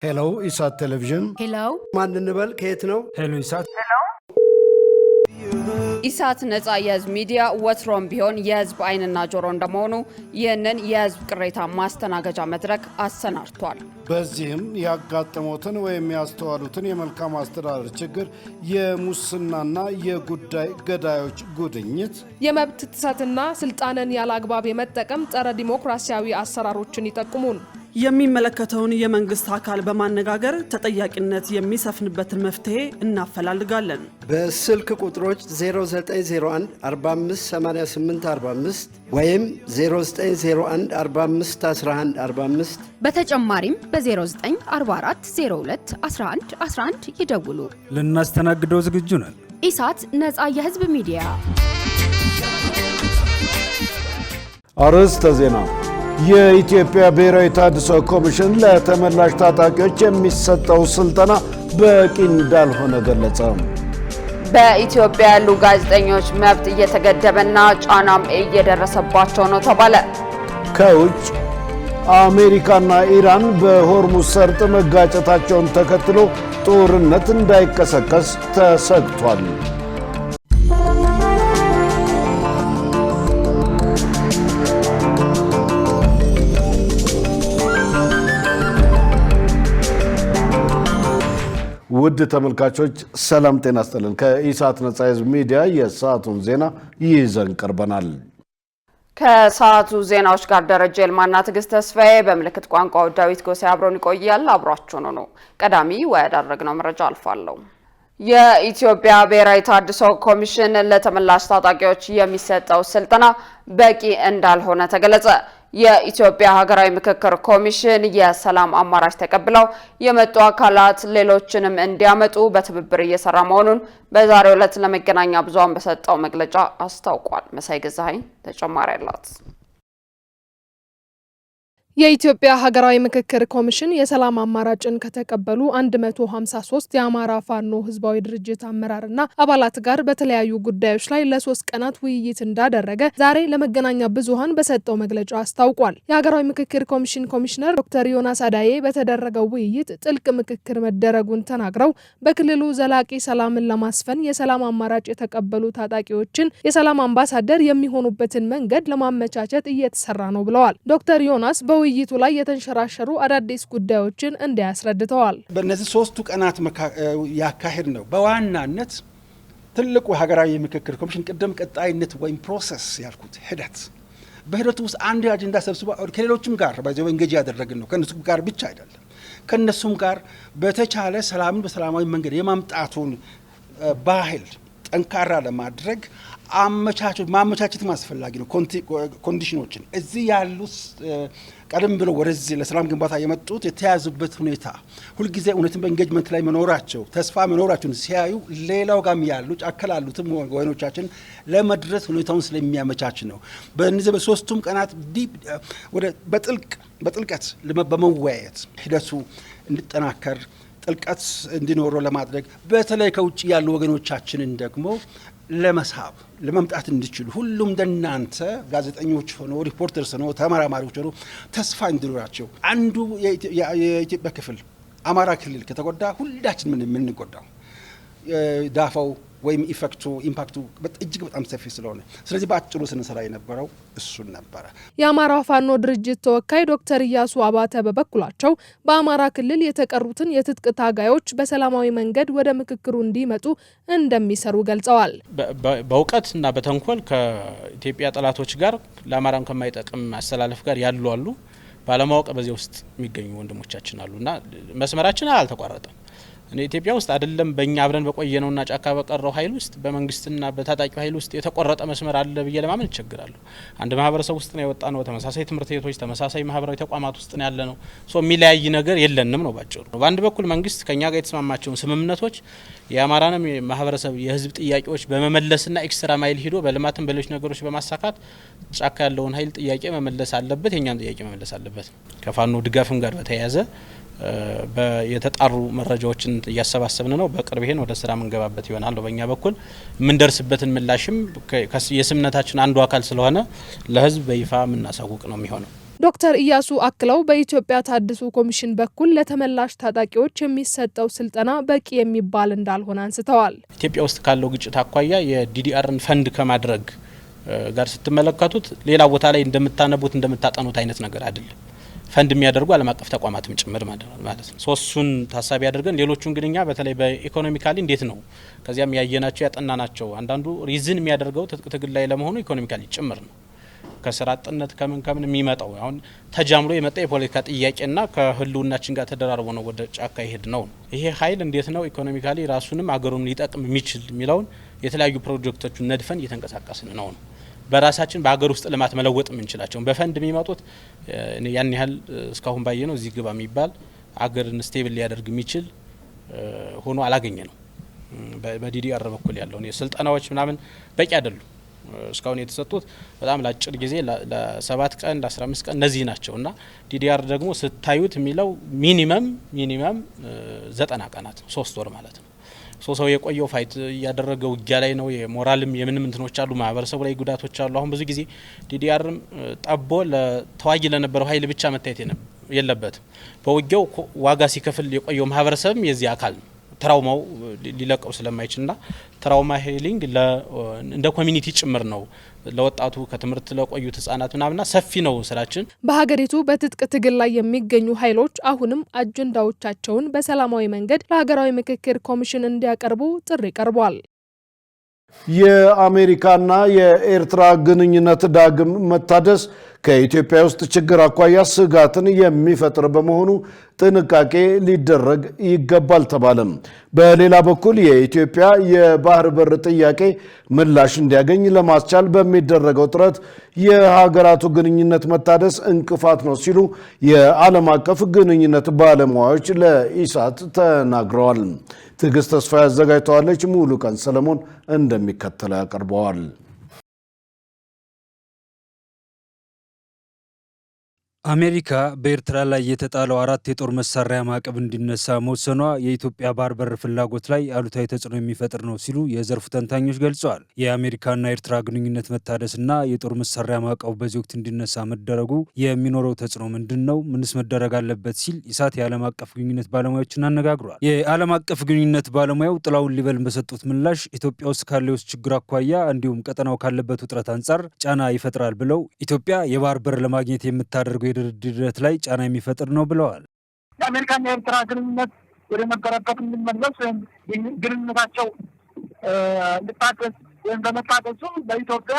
ሄሎ ኢሳት ቴሌቪዥን ሄሎ ማን እንበል ከየት ነው? ሄሎ ኢሳት ኢሳት ነጻ የህዝብ ሚዲያ ወትሮም ቢሆን የህዝብ አይንና ጆሮ እንደመሆኑ ይህንን የህዝብ ቅሬታ ማስተናገጃ መድረክ አሰናድቷል። በዚህም ያጋጠሙትን ወይም ያስተዋሉትን የመልካም አስተዳደር ችግር፣ የሙስናና የጉዳይ ገዳዮች ጉድኝት፣ የመብት ጥሰትና ስልጣንን ያለአግባብ የመጠቀም ጸረ ዲሞክራሲያዊ አሰራሮችን ይጠቁሙን። የሚመለከተውን የመንግስት አካል በማነጋገር ተጠያቂነት የሚሰፍንበትን መፍትሄ እናፈላልጋለን። በስልክ ቁጥሮች 0901 4588 45 ወይም 0901 45 11 45 በተጨማሪም በ0944 02 11 11 ይደውሉ። ልናስተናግደው ዝግጁ ነን። ኢሳት ነጻ የህዝብ ሚዲያ። አርዕስተ ዜና። የኢትዮጵያ ብሔራዊ ተሃድሶ ኮሚሽን ለተመላሽ ታጣቂዎች የሚሰጠው ስልጠና በቂ እንዳልሆነ ገለጸ። በኢትዮጵያ ያሉ ጋዜጠኞች መብት እየተገደበና ጫናም እየደረሰባቸው ነው ተባለ። ከውጭ አሜሪካና ኢራን በሆርሙዝ ሰርጥ መጋጨታቸውን ተከትሎ ጦርነት እንዳይቀሰቀስ ተሰግቷል። ውድ ተመልካቾች ሰላም ጤና ይስጥልን። ከኢሳት ነጻ የህዝብ ሚዲያ የሰዓቱን ዜና ይዘን ቀርበናል። ከሰዓቱ ዜናዎች ጋር ደረጀ ልማና ትዕግስት ተስፋዬ፣ በምልክት ቋንቋው ዳዊት ጎሴ አብሮን ይቆያል። አብራችሁን ነው። ቀዳሚ ወዳደረግነው መረጃ አልፋለሁ። የኢትዮጵያ ብሔራዊ ተሃድሶ ኮሚሽን ለተመላሽ ታጣቂዎች የሚሰጠው ስልጠና በቂ እንዳልሆነ ተገለጸ። የኢትዮጵያ ሀገራዊ ምክክር ኮሚሽን የሰላም አማራጭ ተቀብለው የመጡ አካላት ሌሎችንም እንዲያመጡ በትብብር እየሰራ መሆኑን በዛሬው ዕለት ለመገናኛ ብዙሃን በሰጠው መግለጫ አስታውቋል። መሳይ ገዛኸኝ ተጨማሪ አላት። የኢትዮጵያ ሀገራዊ ምክክር ኮሚሽን የሰላም አማራጭን ከተቀበሉ 153 የአማራ ፋኖ ህዝባዊ ድርጅት አመራርና አባላት ጋር በተለያዩ ጉዳዮች ላይ ለ3 ቀናት ውይይት እንዳደረገ ዛሬ ለመገናኛ ብዙሃን በሰጠው መግለጫ አስታውቋል። የሀገራዊ ምክክር ኮሚሽን ኮሚሽነር ዶክተር ዮናስ አዳዬ በተደረገው ውይይት ጥልቅ ምክክር መደረጉን ተናግረው በክልሉ ዘላቂ ሰላምን ለማስፈን የሰላም አማራጭ የተቀበሉ ታጣቂዎችን የሰላም አምባሳደር የሚሆኑበትን መንገድ ለማመቻቸት እየተሰራ ነው ብለዋል። ዶክተር ዮናስ ውይይቱ ላይ የተንሸራሸሩ አዳዲስ ጉዳዮችን እንዲያስረድተዋል። በእነዚህ 3 ቀናት ያካሄድ ነው። በዋናነት ትልቁ ሀገራዊ ምክክር ኮሚሽን ቅደም ቀጣይነት ወይም ፕሮሰስ ያልኩት ሂደት በሂደቱ ውስጥ አንድ አጀንዳ ሰብስቦ ከሌሎችም ጋር ባይዘው እንጌጅ ያደረግን ነው። ከነሱ ጋር ብቻ አይደለም፣ ከነሱም ጋር በተቻለ ሰላምን በሰላማዊ መንገድ የማምጣቱን ባህል ጠንካራ ለማድረግ ማመቻቸት አስፈላጊ ነው። ኮንዲሽኖችን እዚህ ያሉት ቀደም ብለው ወደዚህ ለሰላም ግንባታ የመጡት የተያዙበት ሁኔታ ሁልጊዜ እውነትን በኢንጌጅመንት ላይ መኖራቸው ተስፋ መኖራቸውን ሲያዩ ሌላው ጋም ያሉ ጫከላሉትም ወገኖቻችን ለመድረስ ሁኔታውን ስለሚያመቻች ነው። በእነዚህ በ3ቱም ቀናት በጥልቀት በመወያየት ሂደቱ እንዲጠናከር ጥልቀት እንዲኖረው ለማድረግ በተለይ ከውጭ ያሉ ወገኖቻችንን ደግሞ ለመሳብ ለመምጣት እንዲችሉ ሁሉም እንደናንተ ጋዜጠኞች ሆኖ ሪፖርተርስ ሆኖ ተመራማሪዎች ሆኖ ተስፋ እንዲኖራቸው አንዱ የኢትዮጵያ ክፍል አማራ ክልል ከተጎዳ ሁላችን ምን የምንጎዳው ዳፋው ወይም ኢምፓክቱ እጅግ በጣም ሰፊ ስለሆነ ስለዚህ በአጭሩ ስንሰራ የነበረው እሱን ነበረ። የአማራ ፋኖ ድርጅት ተወካይ ዶክተር ኢያሱ አባተ በበኩላቸው በአማራ ክልል የተቀሩትን የትጥቅ ታጋዮች በሰላማዊ መንገድ ወደ ምክክሩ እንዲመጡ እንደሚሰሩ ገልጸዋል። በእውቀትና በተንኮል ከኢትዮጵያ ጠላቶች ጋር ለአማራም ከማይጠቅም አስተላለፍ ጋር ያሉ አሉ። ባለማወቅ በዚህ ውስጥ የሚገኙ ወንድሞቻችን አሉና መስመራችን አልተቋረጠም። ኢትዮጵያ ውስጥ አይደለም በእኛ አብረን በቆየነውና ጫካ በቀረው ኃይል ውስጥ በመንግስትና በታጣቂው ኃይል ውስጥ የተቆረጠ መስመር አለ ብዬ ለማመን ይቸግራሉ። አንድ ማህበረሰብ ውስጥ ነው የወጣ ነው። ተመሳሳይ ትምህርት ቤቶች፣ ተመሳሳይ ማህበራዊ ተቋማት ውስጥ ነው ያለ ነው። የሚለያይ ነገር የለንም ነው ባጭሩ። በአንድ በኩል መንግስት ከኛ ጋር የተስማማቸውን ስምምነቶች የአማራንም ማህበረሰብ የህዝብ ጥያቄዎች በመመለስና ኤክስትራ ማይል ሂዶ በልማትም በሌሎች ነገሮች በማሳካት ጫካ ያለውን ኃይል ጥያቄ መመለስ አለበት፣ የኛን ጥያቄ መመለስ አለበት። ከፋኖ ድጋፍም ጋር በተያያዘ የተጣሩ መረጃዎችን እያሰባሰብን ነው። በቅርብ ይሄን ወደ ስራ መንገባበት ይሆናል። በእኛ በኩል የምንደርስበትን ምላሽም የስምነታችን አንዱ አካል ስለሆነ ለህዝብ በይፋ የምናሳውቅ ነው የሚሆነው። ዶክተር ኢያሱ አክለው በኢትዮጵያ ታድሶ ኮሚሽን በኩል ለተመላሽ ታጣቂዎች የሚሰጠው ስልጠና በቂ የሚባል እንዳልሆነ አንስተዋል። ኢትዮጵያ ውስጥ ካለው ግጭት አኳያ የዲዲአርን ፈንድ ከማድረግ ጋር ስትመለከቱት ሌላ ቦታ ላይ እንደምታነቡት እንደምታጠኑት አይነት ነገር አይደለም። ፈንድ የሚያደርጉ ዓለም አቀፍ ተቋማትም ጭምር ማለት ነው። ሶስቱን ታሳቢ አድርገን ሌሎቹን ግንኛ በተለይ በኢኮኖሚካሊ እንዴት ነው ከዚያም ያየናቸው ያጠናናቸው አንዳንዱ ሪዝን የሚያደርገው ትግል ላይ ለመሆኑ ኢኮኖሚካሊ ጭምር ነው። ከስራ አጥነት ከምን የሚመጣው አሁን ተጃምሎ የመጣ የፖለቲካ ጥያቄና ከህልውናችን ጋር ተደራርቦ ነው ወደ ጫካ ይሄድ ነው። ይሄ ኃይል እንዴት ነው ኢኮኖሚካሊ ራሱንም አገሩን ሊጠቅም የሚችል የሚለውን የተለያዩ ፕሮጀክቶችን ነድፈን እየተንቀሳቀስን ነው። በራሳችን በአገር ውስጥ ልማት መለወጥ የምንችላቸው በፈንድ የሚመጡት ያን ያህል እስካሁን ባየ ነው እዚህ ግባ የሚባል አገርን ስቴብል ሊያደርግ የሚችል ሆኖ አላገኘ ነው። በዲዲአር በኩል ያለው የስልጠናዎች ምናምን በቂ አይደሉም። እስካሁን የተሰጡት በጣም ለአጭር ጊዜ ለ7 ቀን ለ15 ቀን እነዚህ ናቸውና ዲዲአር ደግሞ ስታዩት የሚለው ሚኒመም 90 ቀናት ነው 3 ወር ማለት ነው። ሰው የቆየው ፋይት ያደረገው ውጊያ ላይ ነው። የሞራልም የምንም እንትኖች አሉ፣ ማህበረሰቡ ላይ ጉዳቶች አሉ። አሁን ብዙ ጊዜ ዲዲአርም ጠቦ ለተዋጊ ለነበረው ኃይል ብቻ መታየት የለበትም። በውጊያው ዋጋ ሲከፍል የቆየው ማህበረሰብም የዚህ አካል ነው። ትራውማው ሊለቀው ስለማይችልና ትራውማ ሂሊንግ እንደ ኮሚኒቲ ጭምር ነው። ለወጣቱ ከትምህርት ለቆዩት ህጻናት ምናምና ሰፊ ነው ስራችን። በሀገሪቱ በትጥቅ ትግል ላይ የሚገኙ ኃይሎች አሁንም አጀንዳዎቻቸውን በሰላማዊ መንገድ ለሀገራዊ ምክክር ኮሚሽን እንዲያቀርቡ ጥሪ ቀርቧል። የአሜሪካና የኤርትራ ግንኙነት ዳግም መታደስ ከኢትዮጵያ ውስጥ ችግር አኳያ ስጋትን የሚፈጥር በመሆኑ ጥንቃቄ ሊደረግ ይገባል ተባለም። በሌላ በኩል የኢትዮጵያ የባህር በር ጥያቄ ምላሽ እንዲያገኝ ለማስቻል በሚደረገው ጥረት የሀገራቱ ግንኙነት መታደስ እንቅፋት ነው ሲሉ የዓለም አቀፍ ግንኙነት ባለሙያዎች ለኢሳት ተናግረዋል። ትዕግስት ተስፋ ያዘጋጅተዋለች። ሙሉ ቀን ሰለሞን እንደሚከተለው ያቀርበዋል። አሜሪካ በኤርትራ ላይ የተጣለው 4 የጦር መሳሪያ ማዕቀብ እንዲነሳ መወሰኗ የኢትዮጵያ ባህር በር ፍላጎት ላይ አሉታዊ ተጽዕኖ የሚፈጥር ነው ሲሉ የዘርፉ ተንታኞች ገልጸዋል። የአሜሪካና ኤርትራ ግንኙነት መታደስና የጦር መሳሪያ ማዕቀቡ በዚህ ወቅት እንዲነሳ መደረጉ የሚኖረው ተጽዕኖ ምንድን ነው? ምንስ መደረግ አለበት? ሲል ኢሳት የዓለም አቀፍ ግንኙነት ባለሙያዎችን አነጋግሯል። የዓለም አቀፍ ግንኙነት ባለሙያው ጥላውን ሊበል በሰጡት ምላሽ ኢትዮጵያ ውስጥ ካለው ችግር አኳያ እንዲሁም ቀጠናው ካለበት ውጥረት አንጻር ጫና ይፈጥራል ብለው ኢትዮጵያ የባህር በር ለማግኘት የምታደርገው ድርድር ላይ ጫና የሚፈጥር ነው ብለዋል። የአሜሪካና የኤርትራ ግንኙነት ወደ ነበረበት እንዲመለስ ወይም ግንኙነታቸው እንዲታደስ ወይም በመታደሱ በኢትዮጵያ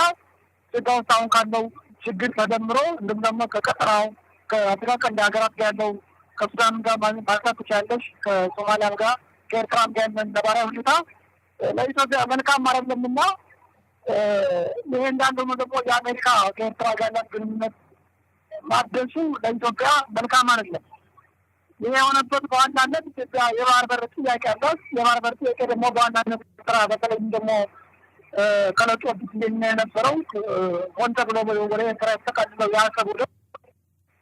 ውስጥ አሁን ካለው ችግር ተደምሮ እንዲሁም ደግሞ ከቀጠናው ከአፍሪካ ቀንድ ሀገራት ጋር ያለው ከሱዳን ጋር ማንሳት ትችላለች፣ ከሶማሊያም ጋር ከኤርትራም ጋር ያለን ነባራዊ ሁኔታ ለኢትዮጵያ መልካም አይደለምና ይሄ እንዳለው ነው። ደግሞ የአሜሪካ ከኤርትራ ጋር ያላት ግንኙነት ማደሱ ለኢትዮጵያ መልካም አይደለም። ይሄ የሆነበት በዋናነት ኢትዮጵያ የባህር በር ጥያቄ አላት። የባህር በር ጥያቄ ደግሞ በዋናነት ኤርትራ በተለይም ደግሞ ከለጦብት የነበረው ሆን ተብሎ ወደ ኤርትራ የተጠቃልለው የአሰብ ወደብ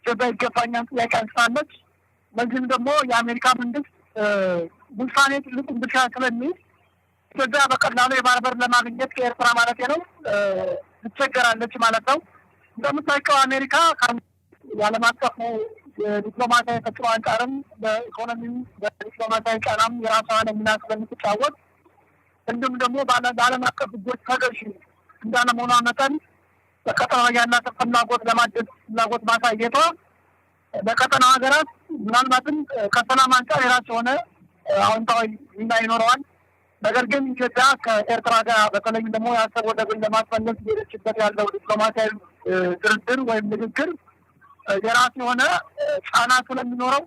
ኢትዮጵያ ይገባኛል ጥያቄ አንስታለች። በዚህም ደግሞ የአሜሪካ መንግስት ውሳኔ ትልቁን ድርሻ ስለሚይዝ ኢትዮጵያ በቀላሉ የባህር በር ለማግኘት ከኤርትራ ማለት ነው ትቸገራለች ማለት ነው። እንደምታውቀው አሜሪካ የዓለም አቀፉ የዲፕሎማሲያዊ ተጽዕኖ አንጻርም በኢኮኖሚም በዲፕሎማሲያዊ ጫናም የራሷን ሚና ስለምትጫወት እንዲሁም ደግሞ በዓለም አቀፍ ሕጎች ተገዥ እንዳለመሆኗ መጠን በቀጠናው ያላትን ፍላጎት ለማደስ ፍላጎት ማሳየቷ በቀጠናው ሀገራት ምናልባትም ከሰላም አንጻር የራሱ የሆነ አዎንታዊ ሚና ይኖረዋል። ነገር ግን ኢትዮጵያ ከኤርትራ ጋር በተለይም ደግሞ የአሰብ ወደብን ለማስመለስ እየሄደችበት ያለው ዲፕሎማሲያዊ ድርድር ወይም ንግግር የራሱ የሆነ ጫና ስለሚኖረው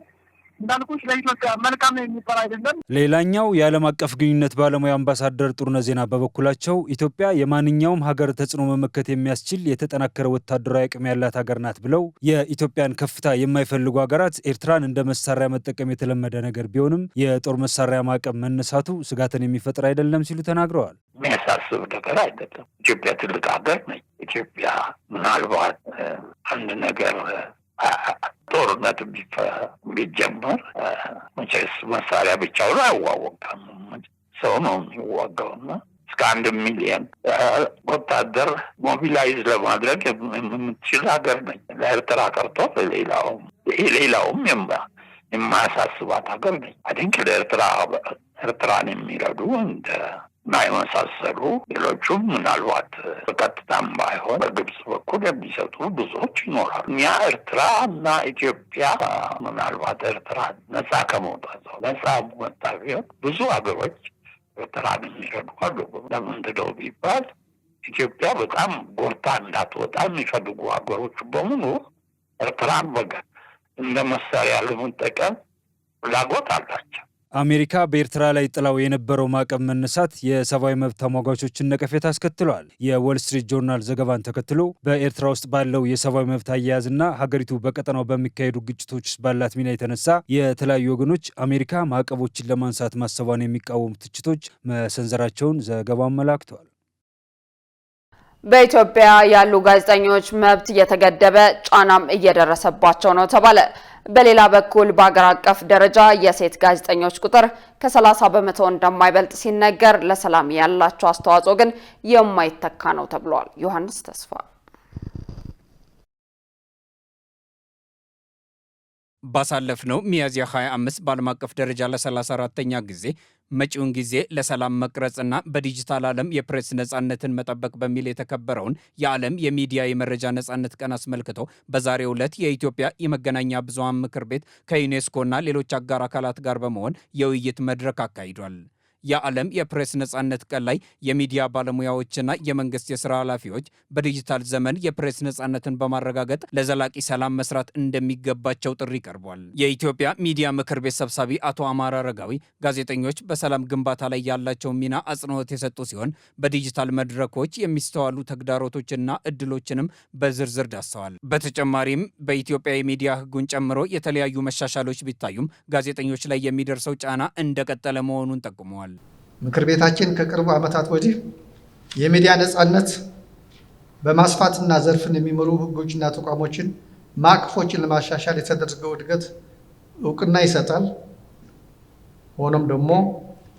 እንዳልኩሽ ለኢትዮጵያ መልካም የሚባል አይደለም። ሌላኛው የዓለም አቀፍ ግንኙነት ባለሙያ አምባሳደር ጥሩነህ ዜና በበኩላቸው ኢትዮጵያ የማንኛውም ሀገር ተጽዕኖ መመከት የሚያስችል የተጠናከረ ወታደራዊ አቅም ያላት ሀገር ናት ብለው የኢትዮጵያን ከፍታ የማይፈልጉ ሀገራት ኤርትራን እንደ መሳሪያ መጠቀም የተለመደ ነገር ቢሆንም የጦር መሳሪያ ማዕቀብ መነሳቱ ስጋትን የሚፈጥር አይደለም ሲሉ ተናግረዋል። የሚያሳስብ ነገር አይደለም። ኢትዮጵያ ትልቅ ሀገር ነች። ኢትዮጵያ ምናልባት አንድ ነገር ጦርነት ቢጀመር መቼስ መሳሪያ ብቻውን አይዋወቅም፣ ሰው ነው የሚዋጋውና እስከ 1 ሚሊዮን ወታደር ሞቢላይዝ ለማድረግ የምትችል ሀገር ነኝ። ለኤርትራ ቀርቶ ሌላውም የማያሳስባት ሀገር ነኝ። አዲንክ ኤርትራን የሚረዱ እንደ የመሳሰሉ ሌሎቹም ምናልባት በቀጥታም ባይሆን በግብጽ በኩል የሚሰጡ ብዙዎች ይኖራሉ። እኛ ኤርትራ እና ኢትዮጵያ ምናልባት ኤርትራ ነጻ ከመውጣት ነጻ ወጣ ቢሆን ብዙ ሀገሮች ኤርትራን የሚረዱ አሉ። ለምንድነው ቢባል ኢትዮጵያ በጣም ጎርታ እንዳትወጣ የሚፈልጉ ሀገሮች በሙሉ ኤርትራን እንደ መሳሪያ ለመጠቀም ፍላጎት አላቸው። አሜሪካ በኤርትራ ላይ ጥላው የነበረው ማዕቀብ መነሳት የሰብአዊ መብት ተሟጋቾችን ነቀፌታ አስከትሏል። የዎል ስትሪት ጆርናል ዘገባን ተከትሎ በኤርትራ ውስጥ ባለው የሰብአዊ መብት አያያዝና ሀገሪቱ በቀጠናው በሚካሄዱ ግጭቶች ውስጥ ባላት ሚና የተነሳ የተለያዩ ወገኖች አሜሪካ ማዕቀቦችን ለማንሳት ማሰቧን የሚቃወሙ ትችቶች መሰንዘራቸውን ዘገባው አመላክቷል። በኢትዮጵያ ያሉ ጋዜጠኞች መብት እየተገደበ ጫናም እየደረሰባቸው ነው ተባለ። በሌላ በኩል በአገር አቀፍ ደረጃ የሴት ጋዜጠኞች ቁጥር ከ30 በመቶ እንደማይበልጥ ሲነገር ለሰላም ያላቸው አስተዋጽኦ ግን የማይተካ ነው ተብሏል። ዮሐንስ ተስፋ ባሳለፍነው ሚያዝያ 25 በዓለም አቀፍ ደረጃ ለ34ኛ ጊዜ መጪውን ጊዜ ለሰላም መቅረጽና በዲጂታል ዓለም የፕሬስ ነጻነትን መጠበቅ በሚል የተከበረውን የዓለም የሚዲያ የመረጃ ነጻነት ቀን አስመልክቶ በዛሬው ዕለት የኢትዮጵያ የመገናኛ ብዙሃን ምክር ቤት ከዩኔስኮና ሌሎች አጋር አካላት ጋር በመሆን የውይይት መድረክ አካሂዷል። የዓለም የፕሬስ ነጻነት ቀን ላይ የሚዲያ ባለሙያዎችና የመንግስት የሥራ ኃላፊዎች በዲጂታል ዘመን የፕሬስ ነጻነትን በማረጋገጥ ለዘላቂ ሰላም መስራት እንደሚገባቸው ጥሪ ቀርቧል። የኢትዮጵያ ሚዲያ ምክር ቤት ሰብሳቢ አቶ አማራ አረጋዊ ጋዜጠኞች በሰላም ግንባታ ላይ ያላቸውን ሚና አጽንኦት የሰጡ ሲሆን በዲጂታል መድረኮች የሚስተዋሉ ተግዳሮቶችና እድሎችንም በዝርዝር ዳሰዋል። በተጨማሪም በኢትዮጵያ የሚዲያ ሕጉን ጨምሮ የተለያዩ መሻሻሎች ቢታዩም ጋዜጠኞች ላይ የሚደርሰው ጫና እንደቀጠለ መሆኑን ጠቁመዋል። ምክር ቤታችን ከቅርቡ ዓመታት ወዲህ የሚዲያ ነጻነት በማስፋትና ዘርፍን የሚመሩ ህጎችና ተቋሞችን ማዕቀፎችን ለማሻሻል የተደረገው እድገት እውቅና ይሰጣል። ሆኖም ደግሞ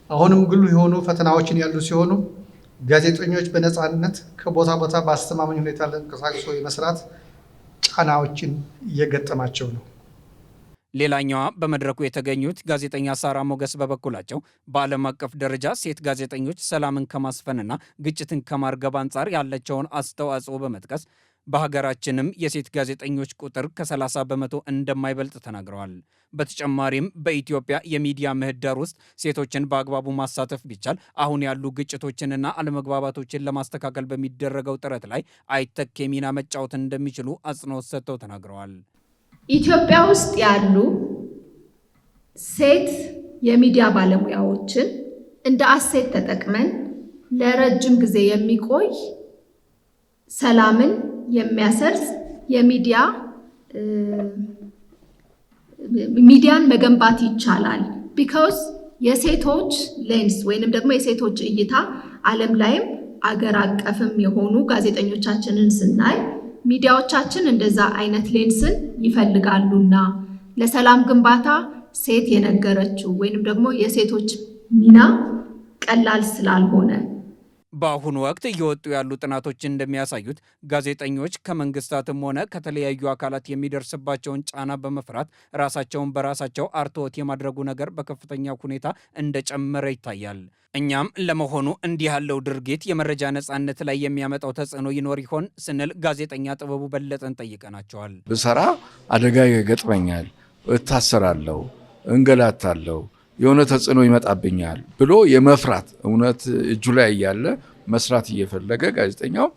አሁንም ጉልህ የሆኑ ፈተናዎችን ያሉ ሲሆኑ ጋዜጠኞች በነጻነት ከቦታ ቦታ በአስተማማኝ ሁኔታ ለንቀሳቀስ የመስራት ጫናዎችን እየገጠማቸው ነው። ሌላኛዋ በመድረኩ የተገኙት ጋዜጠኛ ሳራ ሞገስ በበኩላቸው በዓለም አቀፍ ደረጃ ሴት ጋዜጠኞች ሰላምን ከማስፈንና ግጭትን ከማርገብ አንጻር ያላቸውን አስተዋጽኦ በመጥቀስ በሀገራችንም የሴት ጋዜጠኞች ቁጥር ከ30 በመቶ እንደማይበልጥ ተናግረዋል። በተጨማሪም በኢትዮጵያ የሚዲያ ምህዳር ውስጥ ሴቶችን በአግባቡ ማሳተፍ ቢቻል አሁን ያሉ ግጭቶችንና አለመግባባቶችን ለማስተካከል በሚደረገው ጥረት ላይ አይተኬ ሚና መጫወት እንደሚችሉ አጽንኦት ሰጥተው ተናግረዋል። ኢትዮጵያ ውስጥ ያሉ ሴት የሚዲያ ባለሙያዎችን እንደ አሴት ተጠቅመን ለረጅም ጊዜ የሚቆይ ሰላምን የሚያሰርጽ ሚዲያን መገንባት ይቻላል። ቢካውስ የሴቶች ሌንስ ወይንም ደግሞ የሴቶች እይታ ዓለም ላይም አገር አቀፍም የሆኑ ጋዜጠኞቻችንን ስናይ ሚዲያዎቻችን እንደዛ አይነት ሌንስን ይፈልጋሉና ለሰላም ግንባታ ሴት የነገረችው ወይንም ደግሞ የሴቶች ሚና ቀላል ስላልሆነ በአሁኑ ወቅት እየወጡ ያሉ ጥናቶች እንደሚያሳዩት ጋዜጠኞች ከመንግስታትም ሆነ ከተለያዩ አካላት የሚደርስባቸውን ጫና በመፍራት ራሳቸውን በራሳቸው አርትዖት የማድረጉ ነገር በከፍተኛ ሁኔታ እንደጨመረ ይታያል። እኛም ለመሆኑ እንዲህ ያለው ድርጊት የመረጃ ነጻነት ላይ የሚያመጣው ተጽዕኖ ይኖር ይሆን ስንል ጋዜጠኛ ጥበቡ በለጠን ጠይቀናቸዋል። ብሰራ አደጋ ይገጥመኛል፣ እታሰራለሁ፣ እንገላታለሁ፣ የሆነ ተጽዕኖ ይመጣብኛል ብሎ የመፍራት እውነት እጁ ላይ እያለ መስራት እየፈለገ ጋዜጠኛው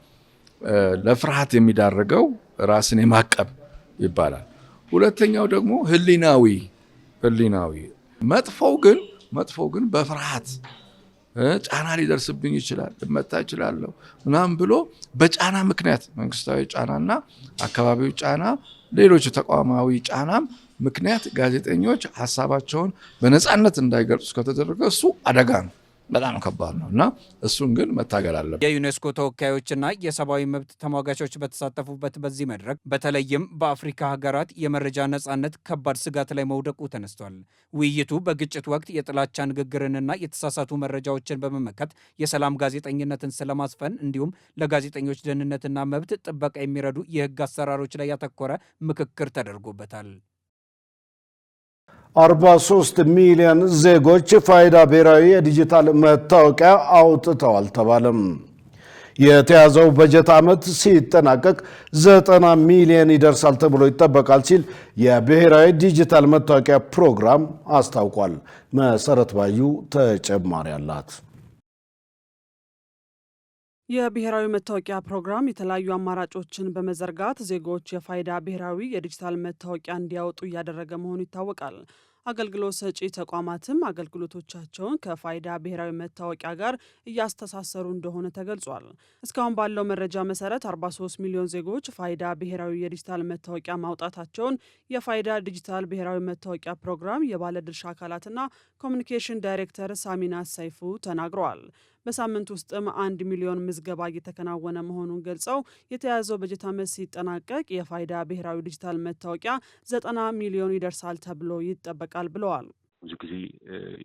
ለፍርሃት የሚዳረገው ራስን የማቀብ ይባላል። ሁለተኛው ደግሞ ህሊናዊ መጥፎው ግን በፍርሃት ጫና ሊደርስብኝ ይችላል፣ ልመታ ይችላለሁ ምናምን ብሎ በጫና ምክንያት መንግስታዊ ጫናና አካባቢው ጫና፣ ሌሎች ተቋማዊ ጫናም ምክንያት ጋዜጠኞች ሀሳባቸውን በነጻነት እንዳይገልጹ ከተደረገ እሱ አደጋ ነው። በጣም ከባድ ነው እና እሱን ግን መታገል አለበት። የዩኔስኮ ተወካዮችና የሰብአዊ መብት ተሟጋቾች በተሳተፉበት በዚህ መድረክ በተለይም በአፍሪካ ሀገራት የመረጃ ነጻነት ከባድ ስጋት ላይ መውደቁ ተነስቷል። ውይይቱ በግጭት ወቅት የጥላቻ ንግግርንና የተሳሳቱ መረጃዎችን በመመከት የሰላም ጋዜጠኝነትን ስለማስፈን እንዲሁም ለጋዜጠኞች ደህንነትና መብት ጥበቃ የሚረዱ የህግ አሰራሮች ላይ ያተኮረ ምክክር ተደርጎበታል። 43 ሚሊዮን ዜጎች ፋይዳ ብሔራዊ የዲጂታል መታወቂያ አውጥተዋል ተባለም። የተያዘው በጀት ዓመት ሲጠናቀቅ 90 ሚሊዮን ይደርሳል ተብሎ ይጠበቃል ሲል የብሔራዊ ዲጂታል መታወቂያ ፕሮግራም አስታውቋል። መሰረት ባዩ ተጨማሪ አላት። የብሔራዊ መታወቂያ ፕሮግራም የተለያዩ አማራጮችን በመዘርጋት ዜጎች የፋይዳ ብሔራዊ የዲጂታል መታወቂያ እንዲያወጡ እያደረገ መሆኑ ይታወቃል። አገልግሎት ሰጪ ተቋማትም አገልግሎቶቻቸውን ከፋይዳ ብሔራዊ መታወቂያ ጋር እያስተሳሰሩ እንደሆነ ተገልጿል። እስካሁን ባለው መረጃ መሰረት 43 ሚሊዮን ዜጎች ፋይዳ ብሔራዊ የዲጂታል መታወቂያ ማውጣታቸውን የፋይዳ ዲጂታል ብሔራዊ መታወቂያ ፕሮግራም የባለድርሻ አካላትና ኮሚኒኬሽን ዳይሬክተር ሳሚና ሰይፉ ተናግረዋል። በሳምንት ውስጥም 1 ሚሊዮን ምዝገባ እየተከናወነ መሆኑን ገልጸው የተያዘው በጀት ዓመት ሲጠናቀቅ የፋይዳ ብሔራዊ ዲጂታል መታወቂያ 90 ሚሊዮን ይደርሳል ተብሎ ይጠበቃል ብለዋል። ብዙ ጊዜ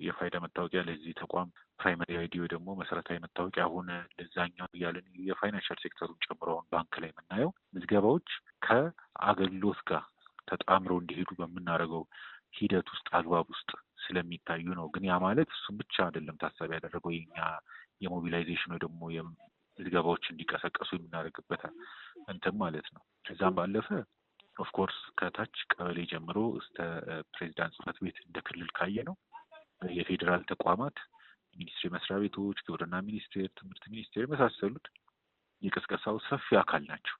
የፋይዳ መታወቂያ ለዚህ ተቋም ፕራይመሪ አይዲ ወይ ደግሞ መሰረታዊ መታወቂያ ሆነ ለዛኛው እያለን የፋይናንሻል ሴክተሩን ጨምሮ ባንክ ላይ የምናየው ምዝገባዎች ከአገልግሎት ጋር ተጣምረው እንዲሄዱ በምናደርገው ሂደት ውስጥ አግባብ ውስጥ ስለሚታዩ ነው። ግን ያ ማለት እሱም ብቻ አይደለም ታሳቢ ያደረገው የኛ የሞቢላይዜሽን ወይ ደግሞ ምዝገባዎች እንዲቀሰቀሱ የምናደርግበት እንትን ማለት ነው። ከዛም ባለፈ ኦፍኮርስ ከታች ቀበሌ ጀምሮ እስከ ፕሬዚዳንት ጽሕፈት ቤት እንደ ክልል ካየ ነው የፌዴራል ተቋማት ሚኒስትሪ መስሪያ ቤቶች፣ ግብርና ሚኒስቴር፣ ትምህርት ሚኒስቴር የመሳሰሉት የቅስቀሳው ሰፊ አካል ናቸው።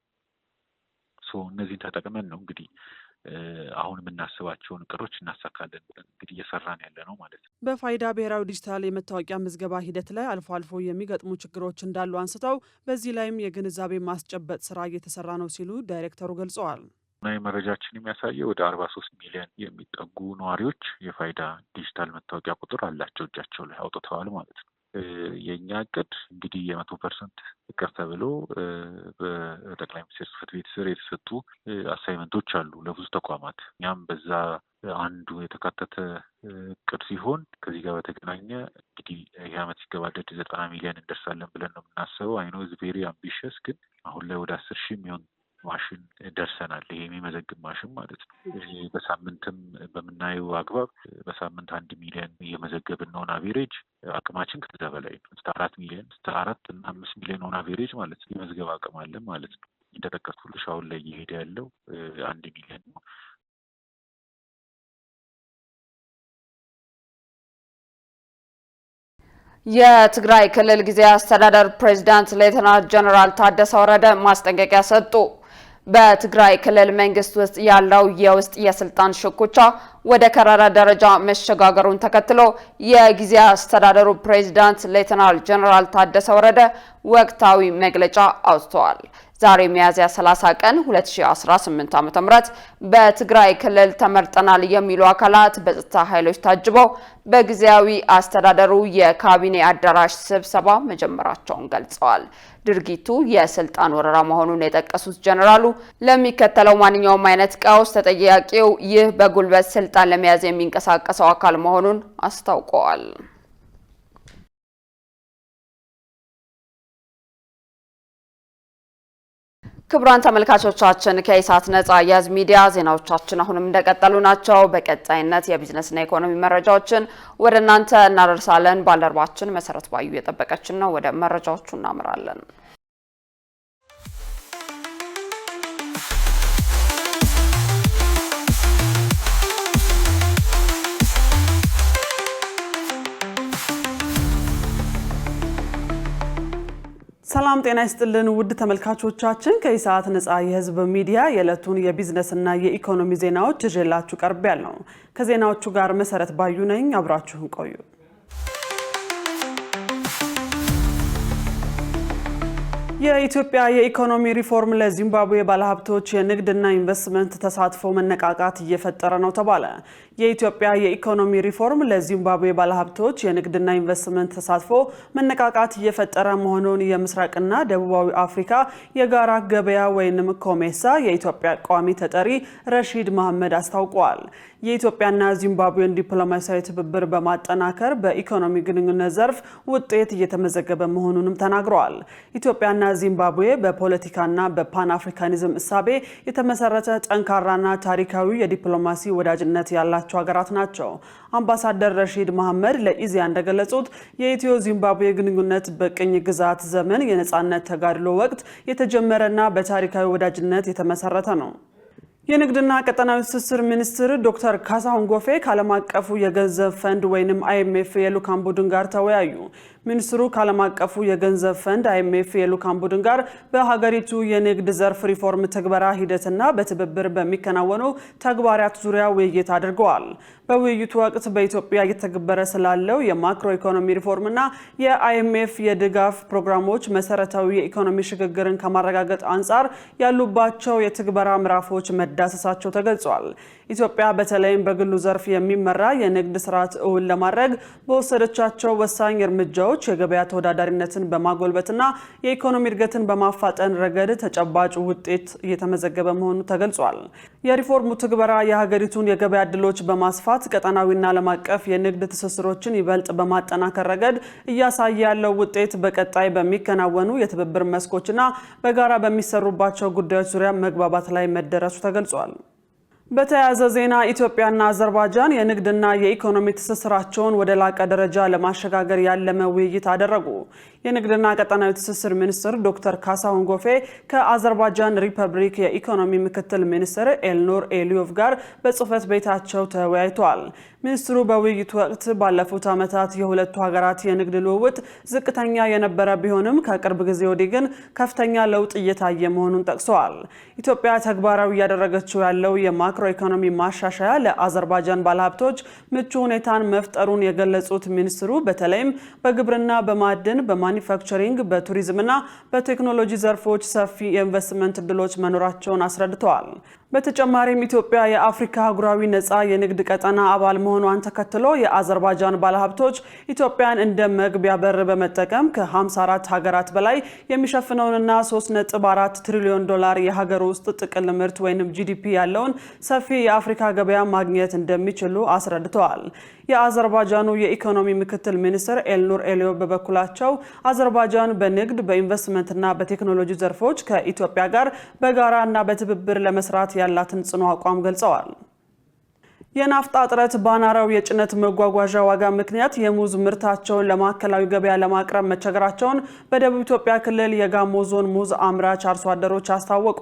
እነዚህን ተጠቅመን ነው እንግዲህ አሁን የምናስባቸውን እቅዶች እናሳካለን ብለን እንግዲህ እየሰራን ያለ ነው ማለት ነው። በፋይዳ ብሔራዊ ዲጂታል የመታወቂያ ምዝገባ ሂደት ላይ አልፎ አልፎ የሚገጥሙ ችግሮች እንዳሉ አንስተው በዚህ ላይም የግንዛቤ ማስጨበጥ ስራ እየተሰራ ነው ሲሉ ዳይሬክተሩ ገልጸዋል። መረጃችን የሚያሳየው ወደ 43 ሚሊዮን የሚጠጉ ነዋሪዎች የፋይዳ ዲጂታል መታወቂያ ቁጥር አላቸው፣ እጃቸው ላይ አውጥተዋል ማለት ነው። የእኛ እቅድ እንግዲህ 100% እቅድ ተብሎ በጠቅላይ ሚኒስትር ጽሕፈት ቤት ስር የተሰጡ አሳይመንቶች አሉ ለብዙ ተቋማት። እኛም በዛ አንዱ የተካተተ እቅድ ሲሆን ከዚህ ጋር በተገናኘ እንግዲህ ይህ ዓመት ሲገባደድ 90 ሚሊዮን እንደርሳለን ብለን ነው የምናስበው። አይኖ ቬሪ አምቢሽስ፣ ግን አሁን ላይ ወደ 10 ሺህ የሚሆን ማሽን ደርሰናል። ይሄ የሚመዘግብ ማሽን ማለት ነው። በሳምንትም በምናየው አግባብ በሳምንት 1 ሚሊዮን እየመዘገብን ነው አቬሬጅ። አቅማችን ከዛ በላይ ነው። እስከ 4 ሚሊዮን እስከ 4 እና 5 ሚሊዮን ሆን አቬሬጅ ማለት ነው የመዝገብ አቅም አለን ማለት ነው። እንደጠቀስኩልሽ አሁን ላይ እየሄደ ያለው 1 ሚሊዮን ነው። የትግራይ ክልል ጊዜያዊ አስተዳደር ፕሬዝዳንት ሌተናንት ጀነራል ታደሰ ወረደ ማስጠንቀቂያ ሰጡ። በትግራይ ክልል መንግስት ውስጥ ያለው የውስጥ የስልጣን ሽኩቻ ወደ ከረረ ደረጃ መሸጋገሩን ተከትሎ የጊዜያዊ አስተዳደሩ ፕሬዝዳንት ሌተናንት ጀነራል ታደሰ ወረደ ወቅታዊ መግለጫ አውጥተዋል። ዛሬ ሚያዝያ 30 ቀን 2018 ዓ.ም በትግራይ ክልል ተመርጠናል የሚሉ አካላት በጸጥታ ኃይሎች ታጅበው በጊዜያዊ አስተዳደሩ የካቢኔ አዳራሽ ስብሰባ መጀመራቸውን ገልጸዋል። ድርጊቱ የስልጣን ወረራ መሆኑን የጠቀሱት ጀነራሉ ለሚከተለው ማንኛውም አይነት ቀውስ ተጠያቂው ይህ በጉልበት ስልጣን ለመያዝ የሚንቀሳቀሰው አካል መሆኑን አስታውቀዋል። ክቡራን ተመልካቾቻችን ከኢሳት ነጻ የህዝብ ሚዲያ ዜናዎቻችን አሁንም እንደቀጠሉ ናቸው። በቀጣይነት የቢዝነስና ኢኮኖሚ መረጃዎችን ወደ እናንተ እናደርሳለን። ባልደረባችን መሰረት ባዩ የጠበቀችን ነው። ወደ መረጃዎቹ እናምራለን። ሰላም ጤና ይስጥልን ውድ ተመልካቾቻችን፣ ከኢሳት ነጻ የህዝብ ሚዲያ የዕለቱን የቢዝነስና የኢኮኖሚ ዜናዎች ይዤላችሁ ቀርቤያለሁ። ከዜናዎቹ ጋር መሰረት ባዩ ነኝ። አብራችሁን ቆዩ። የኢትዮጵያ የኢኮኖሚ ሪፎርም ለዚምባብዌ ባለሀብቶች የንግድና ኢንቨስትመንት ተሳትፎ መነቃቃት እየፈጠረ ነው ተባለ። የኢትዮጵያ የኢኮኖሚ ሪፎርም ለዚምባብዌ ባለሀብቶች የንግድና ኢንቨስትመንት ተሳትፎ መነቃቃት እየፈጠረ መሆኑን የምስራቅና ደቡባዊ አፍሪካ የጋራ ገበያ ወይንም ኮሜሳ የኢትዮጵያ ቋሚ ተጠሪ ረሺድ መሐመድ አስታውቀዋል። የኢትዮጵያና ዚምባብዌን ዲፕሎማሲያዊ ትብብር በማጠናከር በኢኮኖሚ ግንኙነት ዘርፍ ውጤት እየተመዘገበ መሆኑንም ተናግረዋል። ኢትዮጵያና ዚምባብዌ በፖለቲካና በፓን አፍሪካኒዝም እሳቤ የተመሰረተ ጠንካራና ታሪካዊ የዲፕሎማሲ ወዳጅነት ያላቸው ሀገራት ናቸው። አምባሳደር ረሺድ መሐመድ ለኢዜአ እንደገለጹት የኢትዮ ዚምባብዌ ግንኙነት በቅኝ ግዛት ዘመን የነጻነት ተጋድሎ ወቅት የተጀመረና በታሪካዊ ወዳጅነት የተመሰረተ ነው። የንግድና ቀጠናዊ ትስስር ሚኒስትር ዶክተር ካሳሁን ጎፌ ከዓለም አቀፉ የገንዘብ ፈንድ ወይንም አይኤምኤፍ የልዑካን ቡድን ጋር ተወያዩ። ሚኒስትሩ ከዓለም አቀፉ የገንዘብ ፈንድ አይኤምኤፍ የልዑካን ቡድን ጋር በሀገሪቱ የንግድ ዘርፍ ሪፎርም ትግበራ ሂደትና በትብብር በሚከናወኑ ተግባራት ዙሪያ ውይይት አድርገዋል። በውይይቱ ወቅት በኢትዮጵያ እየተገበረ ስላለው የማክሮ ኢኮኖሚ ሪፎርምና የአይኤምኤፍ የድጋፍ ፕሮግራሞች መሰረታዊ የኢኮኖሚ ሽግግርን ከማረጋገጥ አንጻር ያሉባቸው የትግበራ ምዕራፎች መዳሰሳቸው ተገልጿል። ኢትዮጵያ በተለይም በግሉ ዘርፍ የሚመራ የንግድ ስርዓት እውን ለማድረግ በወሰደቻቸው ወሳኝ እርምጃዎች የገበያ ተወዳዳሪነትን በማጎልበትና የኢኮኖሚ እድገትን በማፋጠን ረገድ ተጨባጭ ውጤት እየተመዘገበ መሆኑ ተገልጿል። የሪፎርሙ ትግበራ የሀገሪቱን የገበያ ዕድሎች በማስፋት ቀጠናዊና ዓለም አቀፍ የንግድ ትስስሮችን ይበልጥ በማጠናከር ረገድ እያሳየ ያለው ውጤት በቀጣይ በሚከናወኑ የትብብር መስኮችና በጋራ በሚሰሩባቸው ጉዳዮች ዙሪያ መግባባት ላይ መደረሱ ተገልጿል። በተያያዘ ዜና ኢትዮጵያና አዘርባይጃን የንግድና የኢኮኖሚ ትስስራቸውን ወደ ላቀ ደረጃ ለማሸጋገር ያለመ ውይይት አደረጉ። የንግድና ቀጠናዊ ትስስር ሚኒስትር ዶክተር ካሳሁን ጎፌ ከአዘርባይጃን ሪፐብሊክ የኢኮኖሚ ምክትል ሚኒስትር ኤልኖር ኤሊዮቭ ጋር በጽህፈት ቤታቸው ተወያይተዋል። ሚኒስትሩ በውይይቱ ወቅት ባለፉት ዓመታት የሁለቱ ሀገራት የንግድ ልውውጥ ዝቅተኛ የነበረ ቢሆንም ከቅርብ ጊዜ ወዲህ ግን ከፍተኛ ለውጥ እየታየ መሆኑን ጠቅሰዋል። ኢትዮጵያ ተግባራዊ እያደረገችው ያለው የማክሮ ኢኮኖሚ ማሻሻያ ለአዘርባይጃን ባለሀብቶች ምቹ ሁኔታን መፍጠሩን የገለጹት ሚኒስትሩ በተለይም በግብርና፣ በማዕድን፣ በማኒፋክቸሪንግ፣ በቱሪዝምና በቴክኖሎጂ ዘርፎች ሰፊ የኢንቨስትመንት ዕድሎች መኖራቸውን አስረድተዋል። በተጨማሪም ኢትዮጵያ የአፍሪካ አህጉራዊ ነጻ የንግድ ቀጠና አባል መሆኗን ተከትሎ የአዘርባይጃን ባለሀብቶች ኢትዮጵያን እንደ መግቢያ በር በመጠቀም ከ54 ሀገራት በላይ የሚሸፍነውንና 3.4 ትሪሊዮን ዶላር የሀገር ውስጥ ጥቅል ምርት ወይም ጂዲፒ ያለውን ሰፊ የአፍሪካ ገበያ ማግኘት እንደሚችሉ አስረድተዋል። የአዘርባይጃኑ የኢኮኖሚ ምክትል ሚኒስትር ኤልኑር ኤሊዮቭ በበኩላቸው አዘርባይጃን በንግድ በኢንቨስትመንትና በቴክኖሎጂ ዘርፎች ከኢትዮጵያ ጋር በጋራና በትብብር ለመስራት ያላትን ጽኑ አቋም ገልጸዋል። የናፍጣ እጥረት ባናራው የጭነት መጓጓዣ ዋጋ ምክንያት የሙዝ ምርታቸውን ለማዕከላዊ ገበያ ለማቅረብ መቸገራቸውን በደቡብ ኢትዮጵያ ክልል የጋሞ ዞን ሙዝ አምራች አርሶ አደሮች አስታወቁ።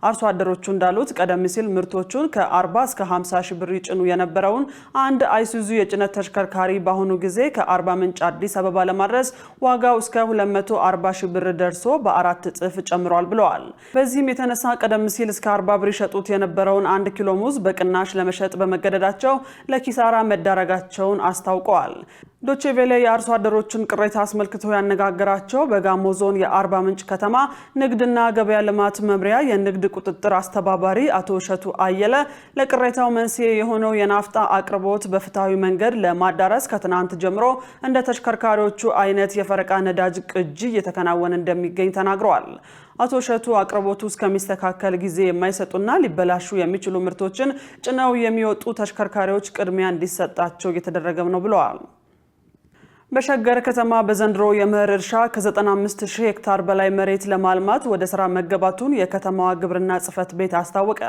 አርሶ አደሮቹ እንዳሉት ቀደም ሲል ምርቶቹን ከ40 እስከ 50 ሺህ ብር ይጭኑ የነበረውን አንድ አይሱዙ የጭነት ተሽከርካሪ በአሁኑ ጊዜ ከአርባ ምንጭ አዲስ አበባ ለማድረስ ዋጋው እስከ 240 ሺህ ብር ደርሶ በ4 እጥፍ ጨምሯል ብለዋል። በዚህም የተነሳ ቀደም ሲል እስከ 40 ብር ይሸጡት የነበረውን 1 ኪሎ ሙዝ በቅናሽ ለመሸጥ በመገደዳቸው ለኪሳራ መዳረጋቸውን አስታውቀዋል። ዶቼ ቬለ የአርሶ አደሮችን ቅሬታ አስመልክቶ ያነጋገራቸው በጋሞ ዞን የአርባ ምንጭ ከተማ ንግድና ገበያ ልማት መምሪያ የንግድ ቁጥጥር አስተባባሪ አቶ እሸቱ አየለ ለቅሬታው መንስኤ የሆነው የናፍጣ አቅርቦት በፍትሃዊ መንገድ ለማዳረስ ከትናንት ጀምሮ እንደ ተሽከርካሪዎቹ አይነት የፈረቃ ነዳጅ ቅጂ እየተከናወነ እንደሚገኝ ተናግረዋል። አቶ እሸቱ አቅርቦቱ እስከሚስተካከል ጊዜ የማይሰጡና ሊበላሹ የሚችሉ ምርቶችን ጭነው የሚወጡ ተሽከርካሪዎች ቅድሚያ እንዲሰጣቸው እየተደረገ ነው ብለዋል። በሸገር ከተማ በዘንድሮ የመኸር እርሻ ከ95,000 ሄክታር በላይ መሬት ለማልማት ወደ ስራ መገባቱን የከተማዋ ግብርና ጽሕፈት ቤት አስታወቀ።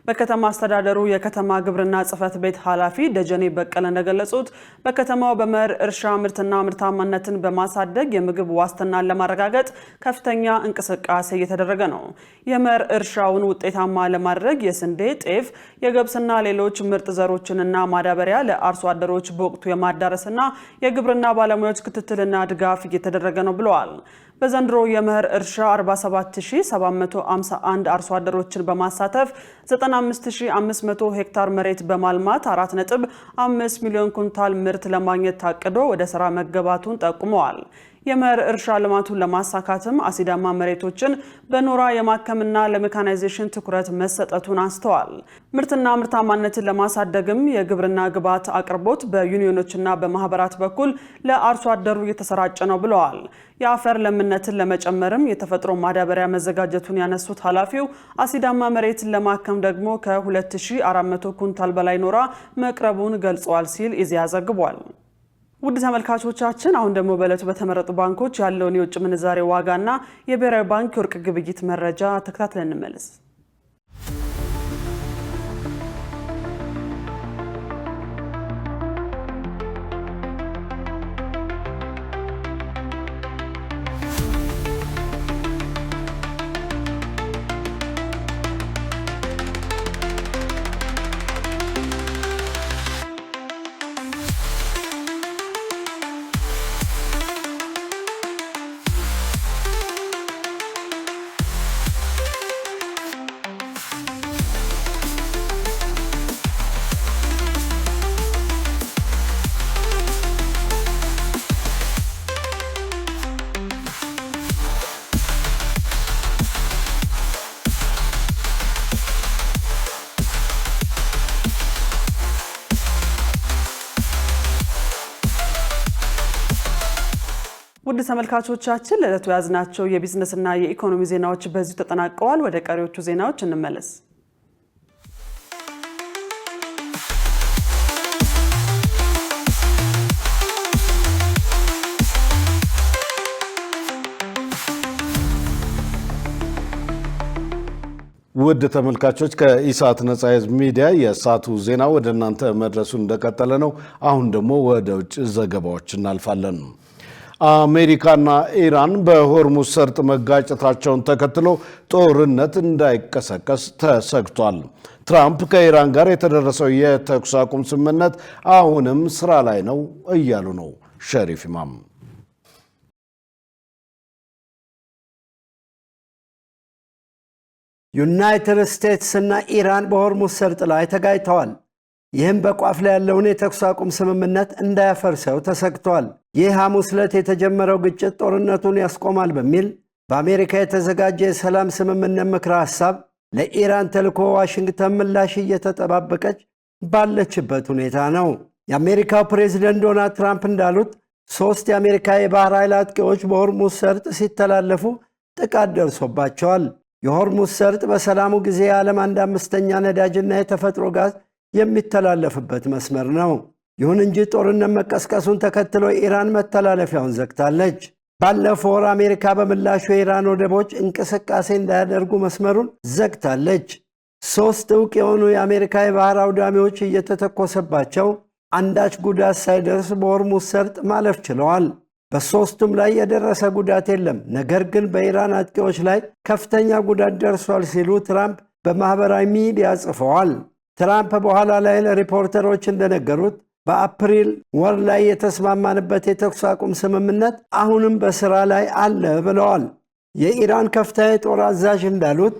በከተማ አስተዳደሩ የከተማ ግብርና ጽሕፈት ቤት ኃላፊ ደጀኔ በቀለ እንደገለጹት በከተማው በመኸር እርሻ ምርትና ምርታማነትን በማሳደግ የምግብ ዋስትናን ለማረጋገጥ ከፍተኛ እንቅስቃሴ እየተደረገ ነው። የመኸር እርሻውን ውጤታማ ለማድረግ የስንዴ፣ ጤፍ፣ የገብስና ሌሎች ምርጥ ዘሮችንና ማዳበሪያ ለአርሶ አደሮች በወቅቱ የማዳረስና የግብርና ባለሙያዎች ክትትልና ድጋፍ እየተደረገ ነው ብለዋል። በዘንድሮ የመኸር እርሻ 47751 አርሶ አደሮችን በማሳተፍ 95500 ሄክታር መሬት በማልማት 4.5 ሚሊዮን ኩንታል ምርት ለማግኘት ታቅዶ ወደ ስራ መገባቱን ጠቁመዋል። የመኸር እርሻ ልማቱን ለማሳካትም አሲዳማ መሬቶችን በኖራ የማከምና ለሜካናይዜሽን ትኩረት መሰጠቱን አንስተዋል። ምርትና ምርታማነትን ለማሳደግም የግብርና ግብዓት አቅርቦት በዩኒዮኖችና በማህበራት በኩል ለአርሶ አደሩ እየተሰራጨ ነው ብለዋል። የአፈር ለምነትን ለመጨመርም የተፈጥሮ ማዳበሪያ መዘጋጀቱን ያነሱት ኃላፊው አሲዳማ መሬትን ለማከም ደግሞ ከ2400 ኩንታል በላይ ኖራ መቅረቡን ገልጸዋል ሲል ኢዜአ ዘግቧል። ውድ ተመልካቾቻችን አሁን ደግሞ በዕለቱ በተመረጡ ባንኮች ያለውን የውጭ ምንዛሬ ዋጋና የብሔራዊ ባንክ የወርቅ ግብይት መረጃ ተከታትለን እንመለስ። ውድ ተመልካቾቻችን ለዕለቱ ያዝናቸው የቢዝነስና የኢኮኖሚ ዜናዎች በዚሁ ተጠናቀዋል። ወደ ቀሪዎቹ ዜናዎች እንመለስ። ውድ ተመልካቾች ከኢሳት ነጻ ህዝብ ሚዲያ የሰዓቱ ዜና ወደ እናንተ መድረሱን እንደቀጠለ ነው። አሁን ደግሞ ወደ ውጭ ዘገባዎች እናልፋለን። አሜሪካና ኢራን በሆርሙዝ ሰርጥ መጋጨታቸውን ተከትሎ ጦርነት እንዳይቀሰቀስ ተሰግቷል። ትራምፕ ከኢራን ጋር የተደረሰው የተኩስ አቁም ስምምነት አሁንም ስራ ላይ ነው እያሉ ነው። ሸሪፍ ኢማም ዩናይትድ ስቴትስ እና ኢራን በሆርሙዝ ሰርጥ ላይ ተጋጭተዋል። ይህም በቋፍ ላይ ያለውን የተኩስ አቁም ስምምነት እንዳያፈርሰው ተሰግቷል። ይህ ሐሙስ ዕለት የተጀመረው ግጭት ጦርነቱን ያስቆማል በሚል በአሜሪካ የተዘጋጀ የሰላም ስምምነት ምክረ ሐሳብ ለኢራን ተልኮ ዋሽንግተን ምላሽ እየተጠባበቀች ባለችበት ሁኔታ ነው። የአሜሪካው ፕሬዝደንት ዶናልድ ትራምፕ እንዳሉት 3 የአሜሪካ የባህር ኃይል አጥቂዎች በሆርሙዝ ሰርጥ ሲተላለፉ ጥቃት ደርሶባቸዋል። የሆርሙዝ ሰርጥ በሰላሙ ጊዜ የዓለም 1/5 ነዳጅና የተፈጥሮ ጋዝ የሚተላለፍበት መስመር ነው። ይሁን እንጂ ጦርነት መቀስቀሱን ተከትሎ ኢራን መተላለፊያውን ዘግታለች። ባለፈው ወር አሜሪካ በምላሹ የኢራን ወደቦች እንቅስቃሴ እንዳያደርጉ መስመሩን ዘግታለች። 3 ዕውቅ የሆኑ የአሜሪካ የባህር አውዳሚዎች እየተተኮሰባቸው አንዳች ጉዳት ሳይደርስ በሆርሙዝ ሰርጥ ማለፍ ችለዋል። በሦስቱም ላይ የደረሰ ጉዳት የለም፣ ነገር ግን በኢራን አጥቂዎች ላይ ከፍተኛ ጉዳት ደርሷል ሲሉ ትራምፕ በማኅበራዊ ሚዲያ ጽፈዋል። ትራምፕ በኋላ ላይ ለሪፖርተሮች እንደነገሩት በአፕሪል ወር ላይ የተስማማንበት የተኩስ አቁም ስምምነት አሁንም በሥራ ላይ አለ ብለዋል። የኢራን ከፍተኛ የጦር አዛዥ እንዳሉት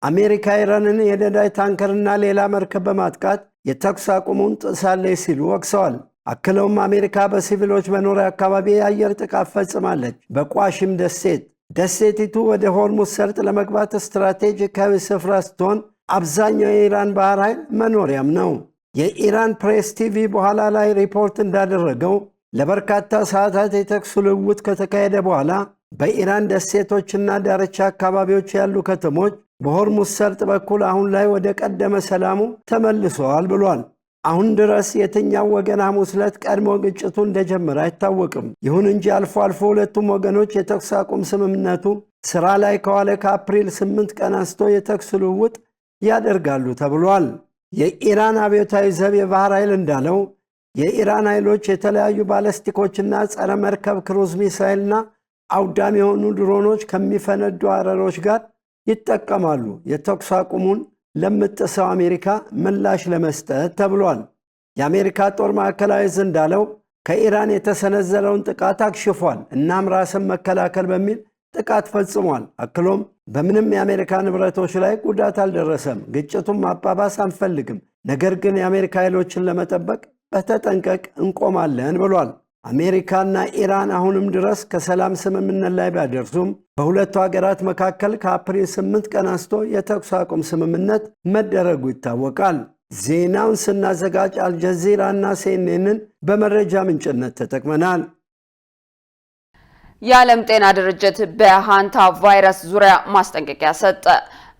አሜሪካ ኢራንን የነዳጅ ታንከርና ሌላ መርከብ በማጥቃት የተኩስ አቁሙን ጥሳለች ሲሉ ወቅሰዋል። አክለውም አሜሪካ በሲቪሎች መኖሪያ አካባቢ የአየር ጥቃት ፈጽማለች። በቋሽም ደሴቲቱ ወደ ሆርሙዝ ሰርጥ ለመግባት ስትራቴጂካዊ ስፍራ ስትሆን አብዛኛው የኢራን ባህር ኃይል መኖሪያም ነው። የኢራን ፕሬስ ቲቪ በኋላ ላይ ሪፖርት እንዳደረገው ለበርካታ ሰዓታት የተኩስ ልውውጥ ከተካሄደ በኋላ በኢራን ደሴቶችና ዳርቻ አካባቢዎች ያሉ ከተሞች በሆርሙዝ ሰርጥ በኩል አሁን ላይ ወደ ቀደመ ሰላሙ ተመልሰዋል ብሏል። አሁን ድረስ የትኛው ወገን ሐሙስ ዕለት ቀድሞ ግጭቱ እንደጀመረ አይታወቅም። ይሁን እንጂ አልፎ አልፎ ሁለቱም ወገኖች የተኩስ አቁም ስምምነቱ ሥራ ላይ ከዋለ ከአፕሪል 8 ቀን አንስቶ የተኩስ ልውውጥ ያደርጋሉ ተብሏል። የኢራን አብዮታዊ ዘብ የባህር ኃይል እንዳለው የኢራን ኃይሎች የተለያዩ ባለስቲኮችና ጸረ መርከብ ክሩዝ ሚሳይልና አውዳሚ የሆኑ ድሮኖች ከሚፈነዱ አረሮች ጋር ይጠቀማሉ፣ የተኩስ አቁሙን ለምትጥሰው አሜሪካ ምላሽ ለመስጠት ተብሏል። የአሜሪካ ጦር ማዕከላዊ ዕዝ እንዳለው ከኢራን የተሰነዘረውን ጥቃት አክሽፏል፣ እናም ራስን መከላከል በሚል ጥቃት ፈጽሟል። አክሎም በምንም የአሜሪካ ንብረቶች ላይ ጉዳት አልደረሰም፣ ግጭቱን ማባባስ አንፈልግም፣ ነገር ግን የአሜሪካ ኃይሎችን ለመጠበቅ በተጠንቀቅ እንቆማለን ብሏል። አሜሪካና ኢራን አሁንም ድረስ ከሰላም ስምምነት ላይ ቢያደርሱም በሁለቱ ሀገራት መካከል ከአፕሪል 8 ቀን አንስቶ የተኩስ አቁም ስምምነት መደረጉ ይታወቃል። ዜናውን ስናዘጋጅ አልጀዚራ እና ሲኤንኤንን በመረጃ ምንጭነት ተጠቅመናል። የዓለም ጤና ድርጅት በሃንታ ቫይረስ ዙሪያ ማስጠንቀቂያ ሰጠ።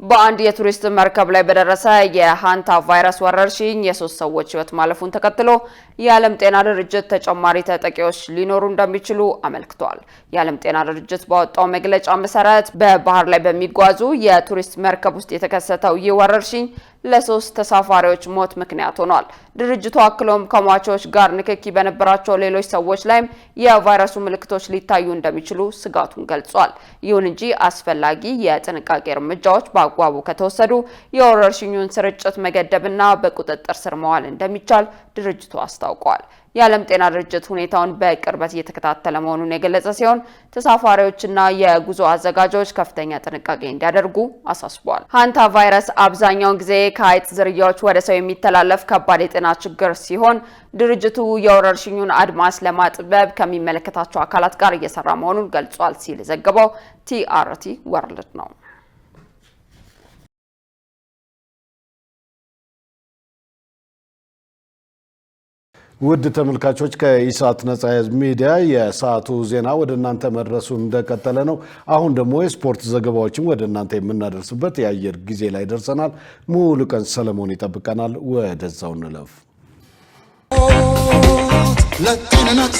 በአንድ የቱሪስት መርከብ ላይ በደረሰ የሃንታ ቫይረስ ወረርሽኝ የሶስት ሰዎች ሕይወት ማለፉን ተከትሎ የዓለም ጤና ድርጅት ተጨማሪ ተጠቂዎች ሊኖሩ እንደሚችሉ አመልክቷል። የዓለም ጤና ድርጅት ባወጣው መግለጫ መሰረት በባህር ላይ በሚጓዙ የቱሪስት መርከብ ውስጥ የተከሰተው ይህ ወረርሽኝ ለሶስት ተሳፋሪዎች ሞት ምክንያት ሆኗል። ድርጅቱ አክሎም ከሟቾች ጋር ንክኪ በነበራቸው ሌሎች ሰዎች ላይም የቫይረሱ ምልክቶች ሊታዩ እንደሚችሉ ስጋቱን ገልጿል። ይሁን እንጂ አስፈላጊ የጥንቃቄ እርምጃዎች በአግባቡ ከተወሰዱ የወረርሽኙን ስርጭት መገደብና በቁጥጥር ስር መዋል እንደሚቻል ድርጅቱ አስታውቋል። የዓለም ጤና ድርጅት ሁኔታውን በቅርበት እየተከታተለ መሆኑን የገለጸ ሲሆን ተሳፋሪዎችና የጉዞ አዘጋጆች ከፍተኛ ጥንቃቄ እንዲያደርጉ አሳስቧል። ሃንታ ቫይረስ አብዛኛውን ጊዜ ከአይጥ ዝርያዎች ወደ ሰው የሚተላለፍ ከባድ የጤና ችግር ሲሆን ድርጅቱ የወረርሽኙን አድማስ ለማጥበብ ከሚመለከታቸው አካላት ጋር እየሰራ መሆኑን ገልጿል ሲል ዘገበው ቲአርቲ ወርልድ ነው። ውድ ተመልካቾች ከኢሳት ነጻ ህዝብ ሚዲያ የሰዓቱ ዜና ወደ እናንተ መድረሱ እንደቀጠለ ነው። አሁን ደግሞ የስፖርት ዘገባዎችን ወደ እናንተ የምናደርስበት የአየር ጊዜ ላይ ደርሰናል። ሙሉ ቀን ሰለሞን ይጠብቀናል። ወደዛው እንለፍ። ለጤንነት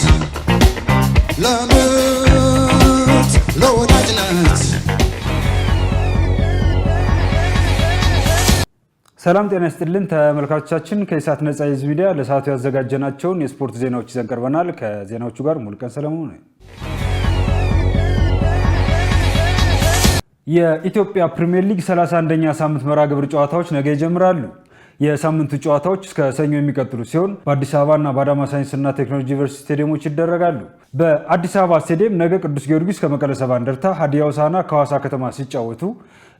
ለምርት ለወዳጅነት ሰላም ጤና ይስጥልን ተመልካቾቻችን፣ ከኢሳት ነጻ ህዝብ ሚዲያ ለሰዓቱ ያዘጋጀናቸውን የስፖርት ዜናዎች ይዘን ቀርበናል። ከዜናዎቹ ጋር ሙሉቀን ሰለሞን ነኝ። የኢትዮጵያ ፕሪሚየር ሊግ 31ኛ ሳምንት መርሃ ግብር ጨዋታዎች ነገ ይጀምራሉ። የሳምንቱ ጨዋታዎች እስከ ሰኞ የሚቀጥሉ ሲሆን በአዲስ አበባና በአዳማ ሳይንስና ቴክኖሎጂ ዩኒቨርሲቲ ስቴዲየሞች ይደረጋሉ። በአዲስ አበባ ስቴዲየም ነገ ቅዱስ ጊዮርጊስ ከመቀለ ሰባ እንደርታ፣ ሀዲያ ሆሳዕና ከሐዋሳ ከተማ ሲጫወቱ፣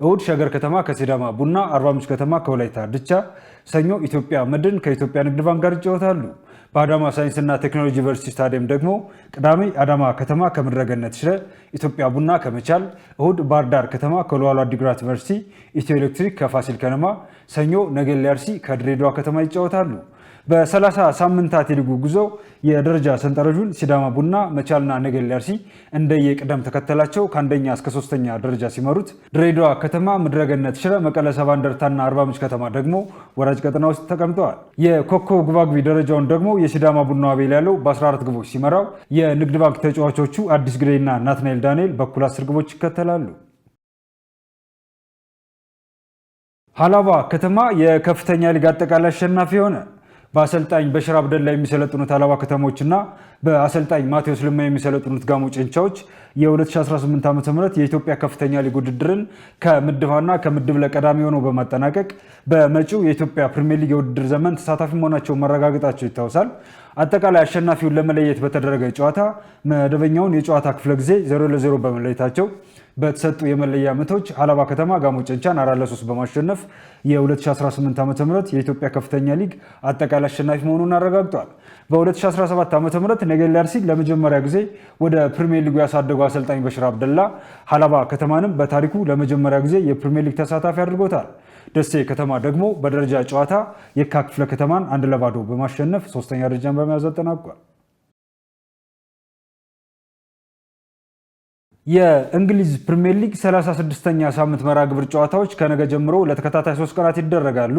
እሁድ ሸገር ከተማ ከሲዳማ ቡና፣ አርባ ምንጭ ከተማ ከወላይታ ድቻ፣ ሰኞ ኢትዮጵያ መድን ከኢትዮጵያ ንግድ ባንክ ጋር ይጫወታሉ። በአዳማ ሳይንስና ቴክኖሎጂ ዩኒቨርሲቲ ስታዲየም ደግሞ ቅዳሜ አዳማ ከተማ ከምድረገነት ሽረ፣ ኢትዮጵያ ቡና ከመቻል፣ እሁድ ባህር ዳር ከተማ ከሉዋሎ አዲግራት ዩኒቨርሲቲ፣ ኢትዮ ኤሌክትሪክ ከፋሲል ከነማ፣ ሰኞ ነገሌ አርሲ ከድሬዳዋ ከተማ ይጫወታሉ። በ30 ሳምንታት የሊጉ ጉዞ የደረጃ ሰንጠረዡን ሲዳማ ቡና፣ መቻልና ነገሌ አርሲ እንደየቅደም ተከተላቸው ከአንደኛ እስከ ሶስተኛ ደረጃ ሲመሩት፣ ድሬዳዋ ከተማ፣ ምድረገነት ሽረ፣ መቀለ ሰባ እንደርታና አርባ ምንጭ ከተማ ደግሞ ወራጅ ቀጠና ውስጥ ተቀምጠዋል። የኮከብ ግባግቢ ደረጃውን ደግሞ የሲዳማ ቡና አቤል ያለው በ14 ግቦች ሲመራው፣ የንግድ ባንክ ተጫዋቾቹ አዲስ ግሬና ናትናኤል ዳንኤል በኩል 10 ግቦች ይከተላሉ። ሀላባ ከተማ የከፍተኛ ሊግ አጠቃላይ አሸናፊ ሆነ። በአሰልጣኝ በሽር አብደላ የሚሰለጥኑት ሀላባ ከተሞችና በአሰልጣኝ ማቴዎስ ልማ የሚሰለጥኑት ጋሞ ጨንቻዎች የ2018 ዓ.ም የኢትዮጵያ ከፍተኛ ሊግ ውድድርን ከምድብ ሀና ከምድብ ለቀዳሚ ሆነው በማጠናቀቅ በመጪው የኢትዮጵያ ፕሪሚየር ሊግ የውድድር ዘመን ተሳታፊ መሆናቸውን ማረጋገጣቸው ይታወሳል። አጠቃላይ አሸናፊውን ለመለየት በተደረገ ጨዋታ መደበኛውን የጨዋታ ክፍለ ጊዜ 0-0 በመለየታቸው በተሰጡ የመለያ ምቶች ሀላባ ከተማ ጋሞ ጨንቻን 4-3 በማሸነፍ የ2018 ዓ.ም የኢትዮጵያ ከፍተኛ ሊግ አጠቃላይ አሸናፊ መሆኑን አረጋግጧል። በ2017 ዓ.ም ነገሌ አርሲ ለመጀመሪያ ጊዜ ወደ ፕሪሚየር ሊጉ ያሳደጉ አሰልጣኝ በሽር አብደላ ሀላባ ከተማንም በታሪኩ ለመጀመሪያ ጊዜ የፕሪሚየር ሊግ ተሳታፊ አድርጎታል። ደሴ ከተማ ደግሞ በደረጃ ጨዋታ የካ ክፍለ ከተማን 1-0 በማሸነፍ ሶስተኛ ደረጃን በመያዝ አጠናቋል። የእንግሊዝ ፕሪሚየር ሊግ 36ኛ ሳምንት መርሃ ግብር ጨዋታዎች ከነገ ጀምሮ ለተከታታይ 3 ቀናት ይደረጋሉ።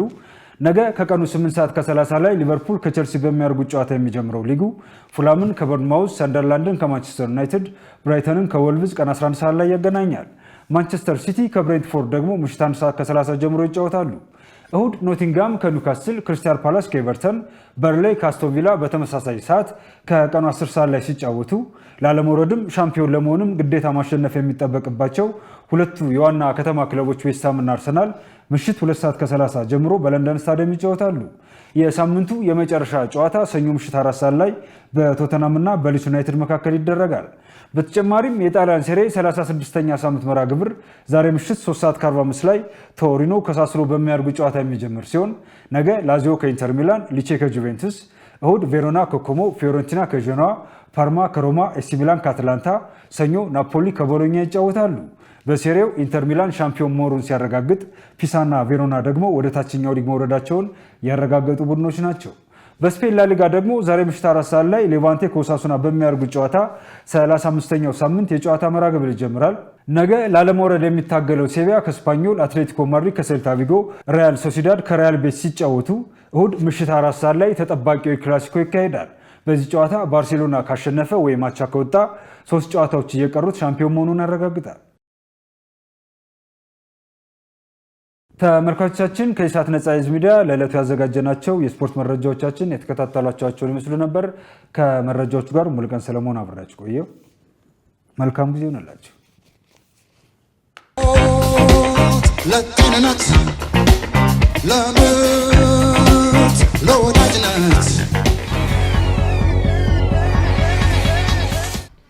ነገ ከቀኑ 8 ሰዓት ከ30 ላይ ሊቨርፑል ከቸልሲ በሚያደርጉት ጨዋታ የሚጀምረው ሊጉ ፉላምን ከቦርንማውዝ፣ ሰንደርላንድን ከማንቸስተር ዩናይትድ፣ ብራይተንን ከወልቭዝ ቀን 11 ሰዓት ላይ ያገናኛል። ማንቸስተር ሲቲ ከብሬንትፎርድ ደግሞ ምሽት 1 ሰዓት ከ30 ጀምሮ ይጫወታሉ። እሁድ ኖቲንጋም ከኒውካስል፣ ክሪስታል ፓላስ ከኤቨርተን፣ በርሌይ ከአስቶን ቪላ በተመሳሳይ ሰዓት ከቀኑ 10 ሰዓት ላይ ሲጫወቱ ላለመውረድም ሻምፒዮን ለመሆንም ግዴታ ማሸነፍ የሚጠበቅባቸው ሁለቱ የዋና ከተማ ክለቦች ዌስትሃምና አርሰናል ምሽት 2 ሰዓት ከ30 ጀምሮ በለንደን ስታዲየም ይጫወታሉ። የሳምንቱ የመጨረሻ ጨዋታ ሰኞ ምሽት 4 ሰዓት ላይ በቶተናምና በሊድስ ዩናይትድ መካከል ይደረጋል። በተጨማሪም የጣሊያን ሴሬ 36ኛ ሳምንት መርሃ ግብር ዛሬ ምሽት 3 ሰዓት ከ45 ላይ ቶሪኖ ከሳስሎ በሚያደርጉ ጨዋታ የሚጀምር ሲሆን ነገ ላዚዮ ከኢንተር ሚላን፣ ሊቼ ከጁቬንቱስ፣ እሁድ ቬሮና ከኮሞ፣ ፊዮረንቲና ከጀኖዋ፣ ፓርማ ከሮማ፣ ኤሲ ሚላን ከአትላንታ፣ ሰኞ ናፖሊ ከቦሎኛ ይጫወታሉ። በሴሪያው ኢንተር ሚላን ሻምፒዮን መሆኑን ሲያረጋግጥ፣ ፒሳና ቬሮና ደግሞ ወደ ታችኛው ሊግ መውረዳቸውን ያረጋገጡ ቡድኖች ናቸው። በስፔን ላሊጋ ደግሞ ዛሬ ምሽት 4 ሰዓት ላይ ሌቫንቴ ከኦሳሱና በሚያደርጉት ጨዋታ 35ኛው ሳምንት የጨዋታ መርሃ ግብር ይጀምራል። ነገ ላለመውረድ የሚታገለው ሴቪያ ከስፓኞል፣ አትሌቲኮ ማድሪድ ከሴልታ ቪጎ፣ ሪያል ሶሲዳድ ከሪያል ቤቲስ ሲጫወቱ እሁድ ምሽት 4 ሰዓት ላይ ተጠባቂው ክላሲኮ ይካሄዳል። በዚህ ጨዋታ ባርሴሎና ካሸነፈ ወይም አቻ ከወጣ 3 ጨዋታዎች እየቀሩት ሻምፒዮን መሆኑን ያረጋግጣል። ተመልካቾቻችን ከኢሳት ነጻ ህዝብ ሚዲያ ለዕለቱ ያዘጋጀናቸው የስፖርት መረጃዎቻችን የተከታተላችኋቸውን ይመስሉ ነበር። ከመረጃዎቹ ጋር ሙሉቀን ሰለሞን አብራችሁ ቆየው። መልካም ጊዜ ይሁንላችሁ። ለጤንነት ለምርት ለወዳጅነት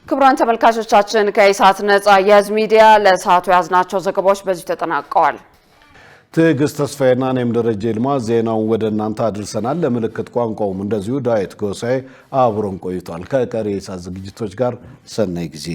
ክቡራን ተመልካቾቻችን ከኢሳት ነጻ የህዝብ ሚዲያ ለሰዓቱ ያዝናቸው ዘገባዎች በዚህ ተጠናቀዋል። ትዕግስት ተስፋዬና እኔም ደረጀ ይልማ ዜናውን ወደ እናንተ አድርሰናል። ለምልክት ቋንቋውም እንደዚሁ ዳዊት ጎሳኤ አብሮን ቆይቷል። ከቀሪ የኢሳት ዝግጅቶች ጋር ሰናይ ጊዜ